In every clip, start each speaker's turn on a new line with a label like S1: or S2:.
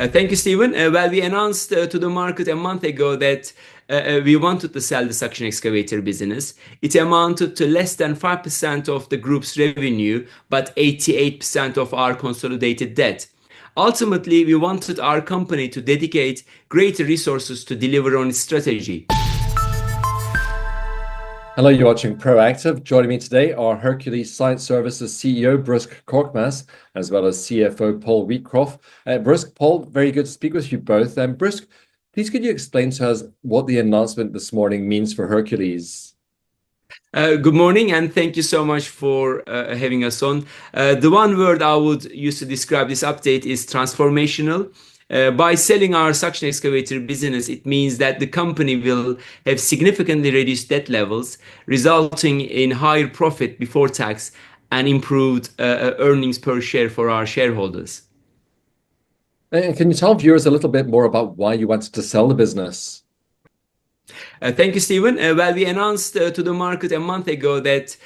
S1: Thank you, Stephen. We announced to the market a month ago that we wanted to sell the suction excavator business. It amounted to less than 5% of the group's revenue, but 88% of our consolidated debt. Ultimately, we wanted our company to dedicate greater resources to deliver on its strategy.
S2: Hello, you're watching Proactive. Joining me today are Hercules Science Services CEO Brusc Korkmaz, as well as CFO Paul Wheatcroft. Brusc, Paul, very good to speak with you both. Brusc, please could you explain to us what the announcement this morning means for Hercules?
S1: Good morning, and thank you so much for having us on. The one word I would use to describe this update is transformational. By selling our suction excavator business, it means that the company will have significantly reduced debt levels, resulting in higher profit before tax and improved earnings per share for our shareholders.
S2: And can you tell viewers a little bit more about why you wanted to sell the business?
S1: Thank you, Stephen. We announced to the market a month ago that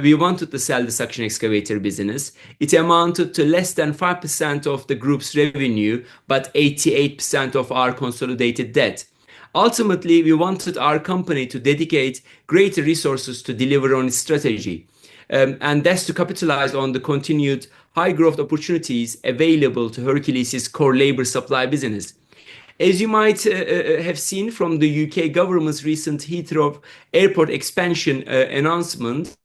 S1: we wanted to sell the suction excavator business. It amounted to less than 5% of the group's revenue, but 88% of our consolidated debt. Ultimately, we wanted our company to dedicate greater resources to deliver on its strategy. And that's to capitalize on the continued high growth opportunities available to Hercules' core labor supply business. As you might have seen from the UK government's recent Heathrow Airport expansion announcement,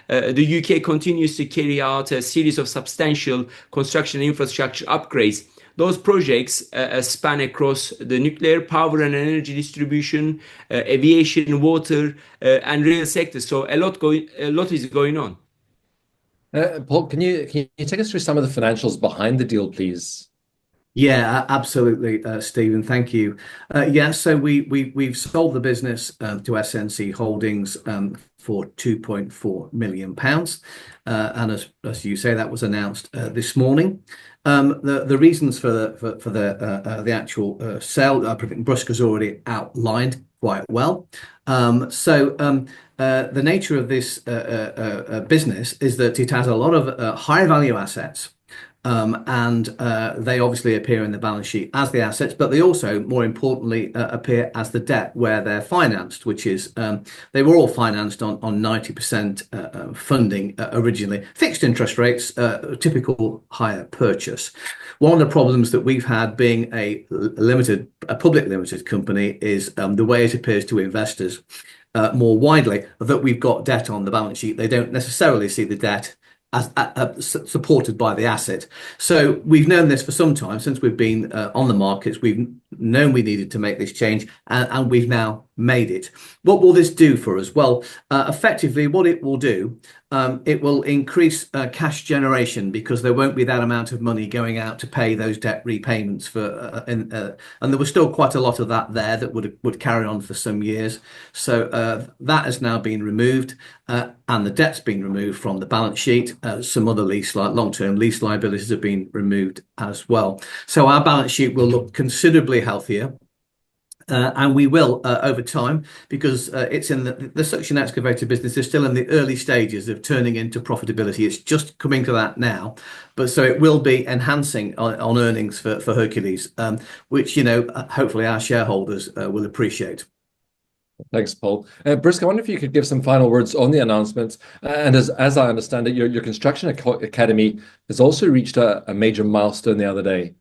S1: the UK continues to carry out a series of substantial construction infrastructure upgrades. Those projects span across the nuclear power and energy distribution, aviation, water, and rail sectors. So a lot is going on.
S2: Paul, can you take us through some of the financials behind the deal, please?
S3: Yeah, absolutely, Stephen. Thank you. So we've sold the business to SNC Holdings for £2.4 million, and as you say, that was announced this morning. The reasons for the actual sale, I think Brusc has already outlined quite well. The nature of this business is that it has a lot of high value assets. And they obviously appear in the balance sheet as the assets, but they also, more importantly, appear as the debt where they're financed, which is they were all financed on 90% funding originally. Fixed interest rates, typical hire purchase. One of the problems that we've had being a public limited company is the way it appears to investors more widely that we've got debt on the balance sheet. They don't necessarily see the debt as supported by the asset. So we've known this for some time since we've been on the markets. We've known we needed to make this change, and we've now made it. What will this do for us? Well, effectively, what it will do, it will increase cash generation because there won't be that amount of money going out to pay those debt repayments and there was still quite a lot of that there that would carry on for some years. So that has now been removed, and the debt's been removed from the balance sheet. Some other long-term lease liabilities have been removed as well. So our balance sheet will look considerably healthier. And we will over time, because it's in the suction excavator business is still in the early stages of turning into profitability. It's just coming to that now, but so it will be enhancing on earnings for Hercules, which hopefully our shareholders will appreciate.
S2: Thanks, Paul. Brusc, I wonder if you could give some final words on the announcement. And as I understand it, your construction academy has also reached a major milestone the other day.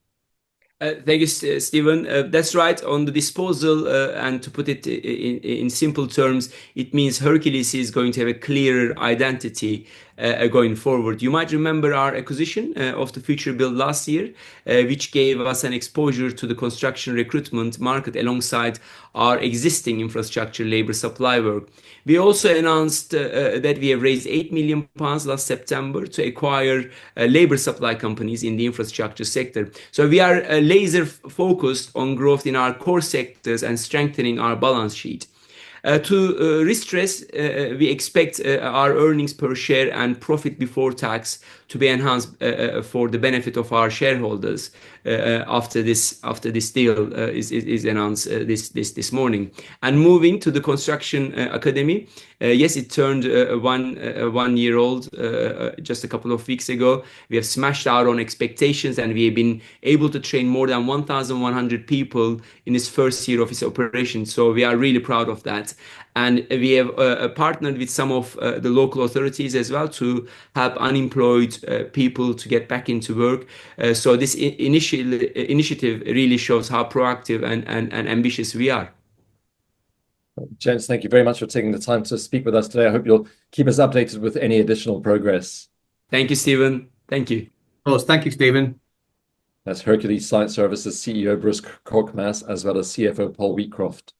S1: Thank you, Stephen. That's right. On the disposal, and to put it in simple terms, it means Hercules is going to have a clearer identity going forward. You might remember our acquisition of the Future Build last year, which gave us an exposure to the construction recruitment market alongside our existing infrastructure labor supply work. We also announced that we have raised £8 million last September to acquire labor supply companies in the infrastructure sector. So we are laser focused on growth in our core sectors and strengthening our balance sheet. To re-stress, we expect our earnings per share and profit before tax to be enhanced for the benefit of our shareholders. after this deal is announced this morning. And moving to the Construction Academy, yes, it turned 1 year old just a couple of weeks ago. We have smashed our own expectations, and we have been able to train more than 1,100 people in its first year of its operation. So we are really proud of that. And we have partnered with some of the local authorities as well to help unemployed people to get back into work. So this initiative really shows how proactive and ambitious we are.
S2: Gents, thank you very much for taking the time to speak with us today. I hope you'll keep us updated with any additional progress.
S1: Thank you, Stephen. Thank you.
S3: Of course. Thank you, Stephen.
S2: That's Hercules Site Services CEO Bruce Korkmaz, as well as CFO Paul Wheatcroft.